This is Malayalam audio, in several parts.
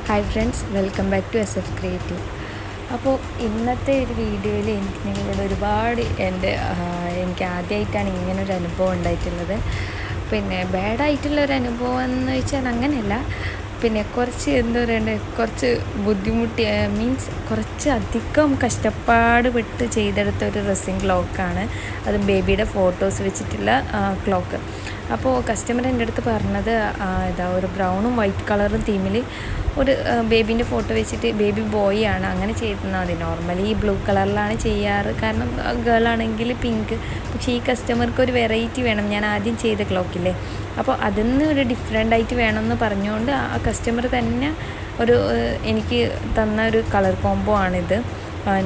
Hi friends, welcome back to SF creative. അപ്പോൾ ഇന്നത്തെ ഒരു വീഡിയോയിൽ എനിക്ക് നിങ്ങളോട് ഒരുപാട് എനിക്ക് ആദ്യമായിട്ടാണ് ഇങ്ങനൊരു അനുഭവം ഉണ്ടായിട്ടുള്ളത്. പിന്നെ ബാഡായിട്ടുള്ളൊരു അനുഭവം എന്ന് വെച്ചാൽ അങ്ങനെയല്ല, പിന്നെ കുറച്ച് എന്താ പറയണ്ടത്, കുറച്ച് ബുദ്ധിമുട്ടി മീൻസ് കുറച്ച് അധികം കഷ്ടപ്പാട് പെട്ട് ചെയ്തെടുത്ത ഒരു ഡ്രസ്സിങ് ക്ലോക്കാണ് അത്. ബേബിയുടെ ഫോട്ടോസ് വെച്ചിട്ടുള്ള ക്ലോക്ക്. അപ്പോൾ കസ്റ്റമർ എൻ്റെ അടുത്ത് പറഞ്ഞത് ഒരു ബ്രൗണും വൈറ്റ് കളറും തീമിൽ ഒരു ബേബീൻ്റെ ഫോട്ടോ വെച്ചിട്ട്, ബേബി ബോയ് ആണ്, അങ്ങനെ ചെയ്താൽ മതി. നോർമലി ബ്ലൂ കളറിലാണ് ചെയ്യാറ്, കാരണം ഗേൾ ആണെങ്കിൽ പിങ്ക്. പക്ഷേ ഈ കസ്റ്റമർക്ക് ഒരു വെറൈറ്റി വേണം, ഞാൻ ആദ്യം ചെയ്ത ക്ലോക്കില്ലേ, അപ്പോൾ അതിൽ നിന്ന് ഒരു ഡിഫറെൻ്റ് ആയിട്ട് വേണമെന്ന് പറഞ്ഞുകൊണ്ട് ആ കസ്റ്റമർ തന്നെ എനിക്ക് തന്ന ഒരു കളർ കോംബോ ആണിത്.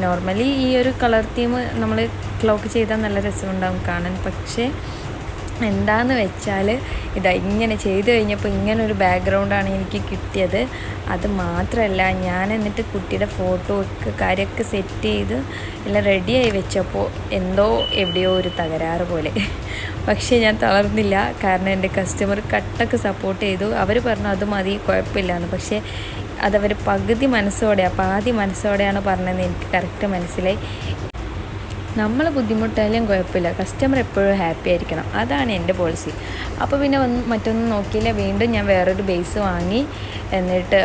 നോർമലി ഈ ഒരു കളർ തീം നമ്മൾ ക്ലോക്ക് ചെയ്താൽ നല്ല രസമുണ്ടാകും കാണാൻ. പക്ഷേ എന്താണെന്ന് വെച്ചാൽ ഇങ്ങനെ ചെയ്ത് കഴിഞ്ഞപ്പോൾ ഇങ്ങനൊരു ബാക്ക്ഗ്രൗണ്ടാണ് എനിക്ക് കിട്ടിയത്. അത് മാത്രമല്ല, ഞാൻ എന്നിട്ട് കുട്ടിയുടെ ഫോട്ടോ ഒക്കെ കാര്യമൊക്കെ സെറ്റ് ചെയ്ത് എല്ലാം റെഡിയായി വെച്ചപ്പോൾ എവിടെയോ ഒരു തകരാറ് പോലെ. പക്ഷേ ഞാൻ തളർന്നില്ല, കാരണം എൻ്റെ കസ്റ്റമർ കട്ടൊക്കെ സപ്പോർട്ട് ചെയ്തു. അവർ പറഞ്ഞു അത് മതി, കുഴപ്പമില്ലാന്ന്. പക്ഷേ അതവർ പാതി മനസ്സോടെയാണ് പറഞ്ഞതെന്ന് എനിക്ക് കറക്റ്റ് മനസ്സിലായി. നമ്മൾ ബുദ്ധിമുട്ടായാലും കുഴപ്പമില്ല, കസ്റ്റമർ എപ്പോഴും ഹാപ്പി ആയിരിക്കണം, അതാണ് എൻ്റെ പോളിസി. അപ്പോൾ പിന്നെ മറ്റൊന്നും നോക്കിയില്ല, വീണ്ടും ഞാൻ വേറൊരു ബേസ് വാങ്ങി. എന്നിട്ട്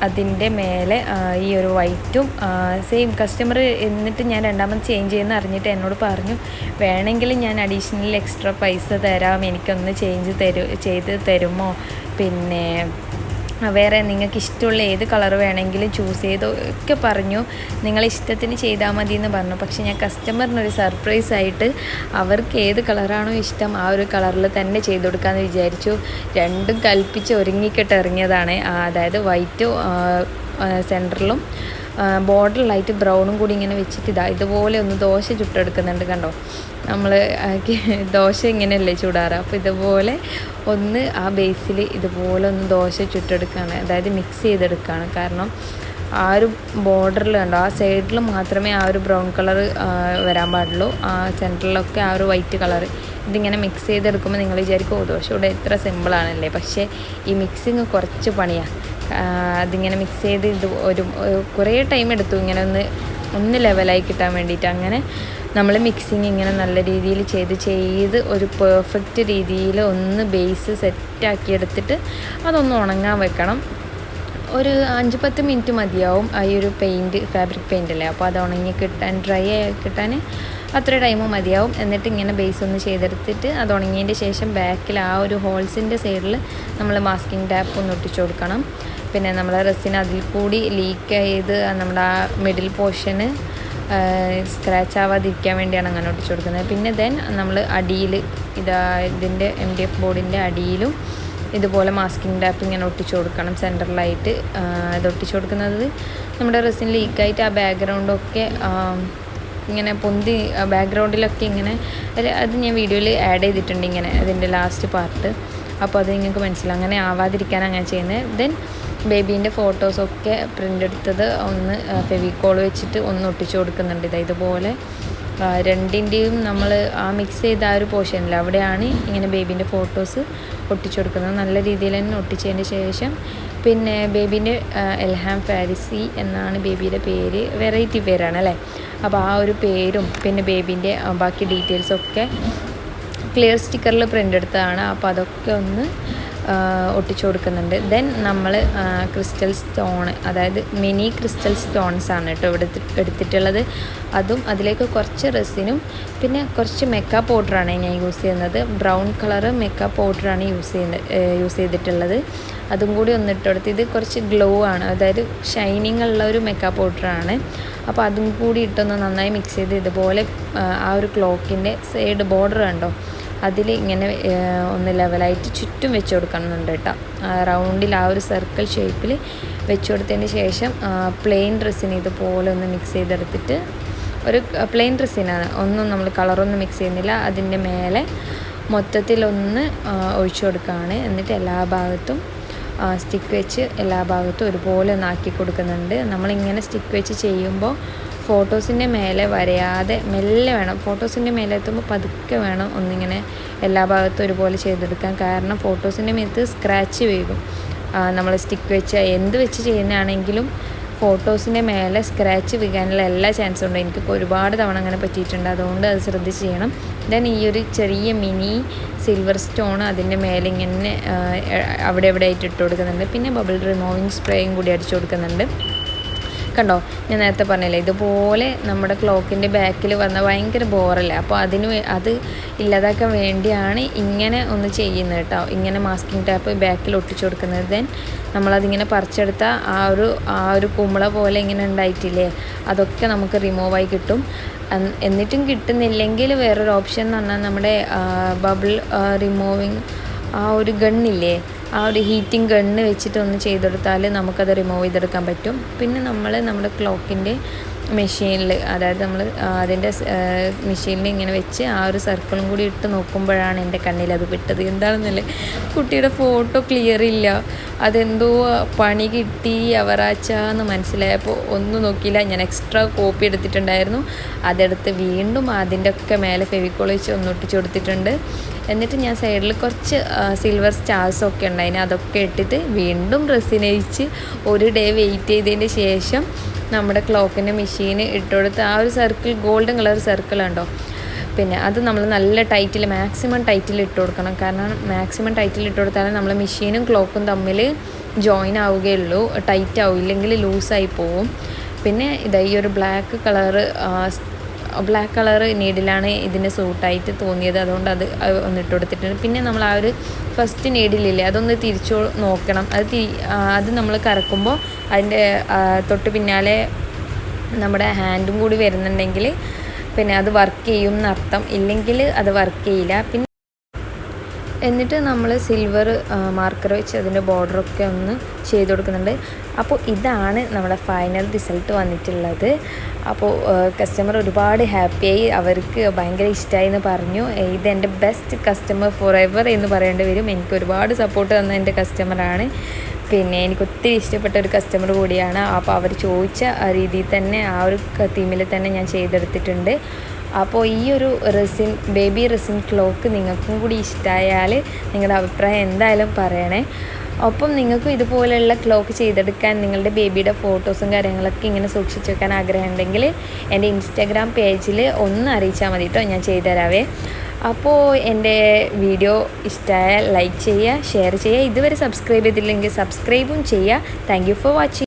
അതിൻ്റെ മേലെ ഈ ഒരു വൈറ്റും സെയിം കസ്റ്റമർ. എന്നിട്ട് ഞാൻ രണ്ടാമത് ചേഞ്ച് ചെയ്യുന്ന അറിഞ്ഞിട്ട് എന്നോട് പറഞ്ഞു, വേണമെങ്കിൽ ഞാൻ അഡീഷണൽ എക്സ്ട്രാ പൈസ തരാം, എനിക്കൊന്ന് ചെയ്ത് തരുമോ, പിന്നെ വേറെ നിങ്ങൾക്ക് ഇഷ്ടമുള്ള ഏത് കളർ വേണമെങ്കിലും ചൂസ് ചെയ്തൊക്കെ പറഞ്ഞു, നിങ്ങളിഷ്ടത്തിന് ചെയ്താൽ മതി എന്ന് പറഞ്ഞു. പക്ഷേ ഞാൻ കസ്റ്റമറിനൊരു സർപ്രൈസായിട്ട് അവർക്ക് ഏത് കളറാണോ ഇഷ്ടം ആ ഒരു കളറിൽ തന്നെ ചെയ്ത് കൊടുക്കാമെന്ന് വിചാരിച്ചു. രണ്ടും കൽപ്പിച്ച് ഒരുങ്ങിക്കിട്ട് ഇറങ്ങിയതാണ്. അതായത് വൈറ്റ് സെൻറ്ററിലും ബോർഡറിലായിട്ട് ബ്രൗണും കൂടി ഇങ്ങനെ വെച്ചിട്ട് ഇതുപോലെ ഒന്ന് ദോശ ചുട്ടെടുക്കുന്നുണ്ട്. കണ്ടോ, നമ്മൾ ദോശ ഇങ്ങനെയല്ലേ ചൂടാറ്, അപ്പോൾ ഇതുപോലെ ഒന്ന് ആ ബേസിൽ ഇതുപോലെ ഒന്ന് ദോശ ചുട്ടെടുക്കുകയാണ്, അതായത് മിക്സ് ചെയ്തെടുക്കുകയാണ്. കാരണം ആ ഒരു ബോർഡറിൽ കണ്ടോ, ആ സൈഡിൽ മാത്രമേ ആ ഒരു ബ്രൗൺ കളർ വരാൻ പാടുള്ളൂ, ആ സെൻറ്ററിലൊക്കെ ആ ഒരു വൈറ്റ് കളർ. ഇതിങ്ങനെ മിക്സ് ചെയ്തെടുക്കുമ്പോൾ നിങ്ങൾ വിചാരിക്കും ദോശ ഇവിടെ എത്ര സിമ്പിളാണല്ലേ, പക്ഷേ ഈ മിക്സിങ് കുറച്ച് പണിയാണ്. അതിങ്ങനെ മിക്സ് ചെയ്ത് കുറേ ടൈം എടുത്തു ഇങ്ങനെ ഒന്ന് ലെവലായി കിട്ടാൻ വേണ്ടിയിട്ട്. അങ്ങനെ നമ്മൾ മിക്സിങ് ഇങ്ങനെ നല്ല രീതിയിൽ ചെയ്ത് ഒരു പെർഫെക്റ്റ് രീതിയിൽ ഒന്ന് ബേസ് സെറ്റാക്കി എടുത്തിട്ട് അതൊന്ന് ഉണങ്ങാൻ വെക്കണം. ഒരു 5-10 മിനിറ്റ് മതിയാവും ഈ ഒരു ഫാബ്രിക് പെയിൻ്റ് അല്ലേ, അപ്പോൾ അത് ഉണങ്ങി കിട്ടാൻ, ഡ്രൈ ആയി കിട്ടാൻ അത്ര ടൈം മതിയാവും. എന്നിട്ട് ഇങ്ങനെ ബേസ് ഒന്ന് ചെയ്തെടുത്തിട്ട് അത് ഉണങ്ങിയതിൻ്റെ ശേഷം ബാക്കിൽ ആ ഒരു ഹോൾസിൻ്റെ സൈഡിൽ നമ്മൾ മാസ്കിംഗ് ടാപ്പ് ഒന്ന് ഒട്ടിച്ചു കൊടുക്കണം. പിന്നെ നമ്മളെ റെസിൻ അതിൽ കൂടി ലീക്ക് ചെയ്ത് നമ്മുടെ ആ മിഡിൽ പോർഷന് സ്ക്രാച്ച് ആവാതിരിക്കാൻ വേണ്ടിയാണ് അങ്ങനെ ഒട്ടിച്ചു കൊടുക്കുന്നത്. പിന്നെ നമ്മൾ അടിയിൽ ഇതിൻ്റെ MDF ബോർഡിൻ്റെ അടിയിലും ഇതുപോലെ മാസ്കിംഗ് ടാപ്പ് ഇങ്ങനെ ഒട്ടിച്ചു കൊടുക്കണം സെൻറ്ററിലായിട്ട്. ഇത് ഒട്ടിച്ചു കൊടുക്കുന്നത് നമ്മുടെ റെസിൻ ലീക്കായിട്ട് ആ ബാക്ക്ഗ്രൗണ്ടൊക്കെ ഇങ്ങനെ പൊന്തി, ബാക്ക്ഗ്രൗണ്ടിലൊക്കെ ഇങ്ങനെ അത് ഞാൻ വീഡിയോയിൽ ആഡ് ചെയ്തിട്ടുണ്ട്, ഇങ്ങനെ അതിൻ്റെ ലാസ്റ്റ് പാർട്ട്. അപ്പോൾ അത് നിങ്ങൾക്ക് മനസ്സിലാവും, അങ്ങനെ ആവാതിരിക്കാൻ അങ്ങനെ ചെയ്യുന്നത്. ബേബീൻ്റെ ഫോട്ടോസൊക്കെ പ്രിൻ്റ് എടുത്തത് ഒന്ന് ഫെവിക്കോൾ വെച്ചിട്ട് ഒന്ന് ഒട്ടിച്ചു കൊടുക്കുന്നുണ്ട്. ഇതുപോലെ രണ്ടിൻ്റെയും നമ്മൾ ആ മിക്സ് ചെയ്ത ആ ഒരു പോർഷനിൽ അവിടെയാണ് ഇങ്ങനെ ബേബീൻ്റെ ഫോട്ടോസ് ഒട്ടിച്ചു കൊടുക്കുന്നത്. നല്ല രീതിയിൽ തന്നെ ഒട്ടിച്ചതിന് ശേഷം പിന്നെ ബേബീൻ്റെ എൽഹാം ഫാരിസി എന്നാണ് ബേബിയുടെ പേര്, വെറൈറ്റി പേരാണ് അല്ലേ. അപ്പോൾ ആ ഒരു പേരും പിന്നെ ബേബീൻ്റെ ബാക്കി ഡീറ്റെയിൽസൊക്കെ ക്ലിയർ സ്റ്റിക്കറിൽ പ്രിൻ്റ് എടുത്തതാണ്. അപ്പോൾ അതൊക്കെ ഒന്ന് ഒട്ടിച്ചു കൊടുക്കുന്നുണ്ട്. നമ്മൾ ക്രിസ്റ്റൽ സ്റ്റോൺ, അതായത് മിനി ക്രിസ്റ്റൽ സ്റ്റോൺസ് ആണ് കേട്ടോ ഇവിടെ എടുത്തിട്ടുള്ളത്. അതും അതിലേക്ക് കുറച്ച് റെസിനും പിന്നെ കുറച്ച് മേക്കപ്പ് പൗഡറാണ് ഞാൻ യൂസ് ചെയ്യുന്നത്. ബ്രൗൺ കളറ് മേക്കപ്പ് പൗഡറാണ് യൂസ് ചെയ്തിട്ടുള്ളത്. അതും കൂടി ഒന്നിട്ട് കൊടുത്ത്, ഇത് കുറച്ച് ഗ്ലോ ആണ്, അതായത് ഷൈനിങ് ഉള്ള ഒരു മേക്കപ്പ് പൗഡറാണ്. അപ്പോൾ അതും കൂടി ഇട്ടൊന്ന് നന്നായി മിക്സ് ചെയ്ത് ഇതുപോലെ ആ ഒരു ക്ലോക്കിൻ്റെ സൈഡ് ബോർഡർ കണ്ടോ, അതിൽ ഇങ്ങനെ ഒന്ന് ലെവലായിട്ട് ചുറ്റും വെച്ച് കൊടുക്കണമെന്നുണ്ട് കേട്ടോ. റൗണ്ടിൽ ആ ഒരു സർക്കിൾ ഷേപ്പിൽ വെച്ച് കൊടുത്തതിന് ശേഷം പ്ലെയിൻ ഡ്രസ്സിന് ഇതുപോലെ ഒന്ന് മിക്സ് ചെയ്തെടുത്തിട്ട്, ഒരു പ്ലെയിൻ ഡ്രസ്സിനാണ്, ഒന്നും നമ്മൾ കളറൊന്നും മിക്സ് ചെയ്യുന്നില്ല, അതിൻ്റെ മേലെ മൊത്തത്തിലൊന്ന് ഒഴിച്ചു കൊടുക്കുകയാണ്. എന്നിട്ട് എല്ലാ ഭാഗത്തും സ്റ്റിക്ക് വെച്ച് എല്ലാ ഭാഗത്തും ഒരുപോലെ ഒന്ന് ആക്കി കൊടുക്കുന്നുണ്ട്. നമ്മളിങ്ങനെ സ്റ്റിക്ക് വെച്ച് ചെയ്യുമ്പോൾ ഫോട്ടോസിൻ്റെ മേലെ വരയാതെ മെല്ലെ വേണം, ഫോട്ടോസിൻ്റെ മേലെ എത്തുമ്പോൾ പതുക്കെ വേണം ഒന്നിങ്ങനെ എല്ലാ ഭാഗത്തും ഒരുപോലെ ചെയ്തെടുക്കാൻ. കാരണം ഫോട്ടോസിൻ്റെ മേത്ത് സ്ക്രാച്ച് വീഴും, നമ്മൾ സ്റ്റിക്ക് വെച്ച് എന്ത് വെച്ച് ചെയ്യുന്നതാണെങ്കിലും ഫോട്ടോസിൻ്റെ മേലെ സ്ക്രാച്ച് വീഴാനുള്ള എല്ലാ ചാൻസും ഉണ്ട്. എനിക്ക് ഒരുപാട് തവണ അങ്ങനെ പറ്റിയിട്ടുണ്ട്. അതുകൊണ്ട് അത് ശ്രദ്ധിച്ച് ചെയ്യണം. ദെൻ ഈ ഒരു ചെറിയ മിനി സിൽവർ സ്റ്റോൺ അതിൻ്റെ മേലെ ഇങ്ങനെ അവിടെ എവിടെ ആയിട്ട് ഇട്ട് കൊടുക്കുന്നുണ്ട്. പിന്നെ ബബിൾ റിമൂവിങ് സ്പ്രേയും കൂടി അടിച്ചു കൊടുക്കുന്നുണ്ട്. കണ്ടോ, ഞാൻ നേരത്തെ പറഞ്ഞില്ലേ, ഇതുപോലെ നമ്മുടെ ക്ലോക്കിൻ്റെ ബാക്കിൽ വന്ന ഭയങ്കര ബോറല്ലേ. അപ്പോൾ അത് ഇല്ലാതാക്കാൻ വേണ്ടിയാണ് ഇങ്ങനെ ഒന്ന് ചെയ്യുന്നത് കേട്ടോ. ഇങ്ങനെ മാസ്കിംഗ് ടാപ്പ് ബാക്കിൽ ഒട്ടിച്ചു കൊടുക്കുന്നത്. ദെൻ നമ്മളതിങ്ങനെ പറിച്ചെടുത്ത ആ ഒരു കുമ്പള പോലെ ഇങ്ങനെ ഉണ്ടായിട്ടില്ലേ, അതൊക്കെ നമുക്ക് റിമൂവായി കിട്ടും. എന്നിട്ടും കിട്ടുന്നില്ലെങ്കിൽ വേറൊരു ഓപ്ഷൻ എന്ന് പറഞ്ഞാൽ നമ്മുടെ ബബിൾ റിമൂവിങ് ആ ഒരു ഗണ്ണില്ലേ, ആ ഒരു ഹീറ്റിംഗ് ഗണ്ണ് വെച്ചിട്ടൊന്ന് ചെയ്തെടുത്താൽ നമുക്കത് റിമൂവ് ചെയ്തെടുക്കാൻ പറ്റും. പിന്നെ നമ്മുടെ ക്ലോക്കിൻ്റെ മെഷീനിൽ, അതായത് നമ്മൾ അതിൻ്റെ മെഷീനിൽ ഇങ്ങനെ വെച്ച് ആ ഒരു സർക്കിളും കൂടി ഇട്ട് നോക്കുമ്പോഴാണ് എൻ്റെ കണ്ണിൽ അത് പെട്ടത്. എന്താണെന്നല്ലേ, കുട്ടിയുടെ ഫോട്ടോ ക്ലിയർ ഇല്ല. അതെന്തോ പണി കിട്ടി അവറാച്ചാന്ന് മനസ്സിലായപ്പോൾ ഒന്നും നോക്കിയില്ല. ഞാൻ എക്സ്ട്രാ കോപ്പി എടുത്തിട്ടുണ്ടായിരുന്നു. അതെടുത്ത് വീണ്ടും അതിൻ്റെ ഒക്കെ മേലെ ഫെവിക്കോൾ വെച്ച് ഒന്നൊട്ടിച്ച് കൊടുത്തിട്ടുണ്ട്. എന്നിട്ട് ഞാൻ സൈഡിൽ കുറച്ച് സിൽവർ സ്റ്റാർസൊക്കെ ഉണ്ടായിന്, അതൊക്കെ ഇട്ടിട്ട് വീണ്ടും റെസിനയിച്ച് ഒരു ഡേ വെയിറ്റ് ചെയ്തതിന് ശേഷം നമ്മുടെ ക്ലോക്കിൻ്റെ മെഷീന് ഇട്ടുകൊടുത്ത് ആ ഒരു സർക്കിൾ, ഗോൾഡൻ കളർ സർക്കിൾ ഉണ്ടോ, പിന്നെ അത് നമ്മൾ നല്ല ടൈറ്റിൽ, മാക്സിമം ടൈറ്റിൽ ഇട്ട് കൊടുക്കണം. കാരണം മാക്സിമം ടൈറ്റിൽ ഇട്ട് കൊടുത്താലും നമ്മൾ മെഷീനും ക്ലോക്കും തമ്മിൽ ജോയിൻ ആവുകയുള്ളൂ, ടൈറ്റ് ആവും, ഇല്ലെങ്കിൽ ലൂസായി പോവും. പിന്നെ ഇതാ ഈ ഒരു ബ്ലാക്ക് കളർ നീഡിലാണ് ഇതിന് സൂട്ടായിട്ട് തോന്നിയത്. അതുകൊണ്ട് അത് ഒന്നിട്ട് കൊടുത്തിട്ടുണ്ട്. പിന്നെ നമ്മൾ ആ ഒരു ഫസ്റ്റ് നീഡിലില്ലേ, അതൊന്ന് തിരിച്ചു നോക്കണം. അത് നമ്മൾ കറക്കുമ്പോൾ അതിൻ്റെ തൊട്ട് പിന്നാലെ നമ്മുടെ ഹാൻഡും കൂടി വരുന്നുണ്ടെങ്കിൽ പിന്നെ അത് വർക്ക് ചെയ്യും എന്നർത്ഥം, ഇല്ലെങ്കിൽ അത് വർക്ക് ചെയ്യില്ല. പിന്നെ എന്നിട്ട് നമ്മൾ സിൽവർ മാർക്കർ വെച്ച് അതിൻ്റെ ബോർഡറൊക്കെ ഒന്ന് ചെയ്ത് കൊടുക്കുന്നുണ്ട്. അപ്പോൾ ഇതാണ് നമ്മുടെ ഫൈനൽ റിസൾട്ട് വന്നിട്ടുള്ളത്. അപ്പോൾ കസ്റ്റമർ ഒരുപാട് ഹാപ്പിയായി, അവർക്ക് ഭയങ്കര ഇഷ്ടമായി എന്ന് പറഞ്ഞു. ഇതെൻ്റെ ബെസ്റ്റ് കസ്റ്റമർ ഫോർ എവർ എന്ന് പറയേണ്ടി വരും. എനിക്ക് ഒരുപാട് സപ്പോർട്ട് തന്ന എൻ്റെ കസ്റ്റമറാണ്. പിന്നെ എനിക്ക് ഒത്തിരി ഇഷ്ടപ്പെട്ട ഒരു കസ്റ്റമർ കൂടിയാണ്. അപ്പോൾ അവർ ചോദിച്ച രീതിയിൽ തന്നെ ആ ഒരു തീമിൽ തന്നെ ഞാൻ ചെയ്തെടുത്തിട്ടുണ്ട്. അപ്പോൾ ഈ ഒരു ബേബി റെസിൻ ക്ലോക്ക് നിങ്ങൾക്കും കൂടി ഇഷ്ടമായാൽ നിങ്ങളുടെ അഭിപ്രായം എന്തായാലും പറയണേ. ഒപ്പം നിങ്ങൾക്കും ഇതുപോലെയുള്ള ക്ലോക്ക് ചെയ്തെടുക്കാൻ നിങ്ങളുടെ ബേബിയുടെ ഫോട്ടോസും കാര്യങ്ങളൊക്കെ ഇങ്ങനെ സൂക്ഷിച്ച് വെക്കാൻ ആഗ്രഹമുണ്ടെങ്കിൽ എൻ്റെ ഇൻസ്റ്റാഗ്രാം പേജിൽ ഒന്ന് അറിയിച്ചാൽ മതി കേട്ടോ, ഞാൻ ചെയ്തുതരാവേ. അപ്പോൾ എൻ്റെ വീഡിയോ ഇഷ്ടമായാൽ ലൈക്ക് ചെയ്യുക, ഷെയർ ചെയ്യുക. ഇതുവരെ സബ്സ്ക്രൈബ് ചെയ്തില്ലെങ്കിൽ സബ്സ്ക്രൈബും ചെയ്യുക. Thank you for watching.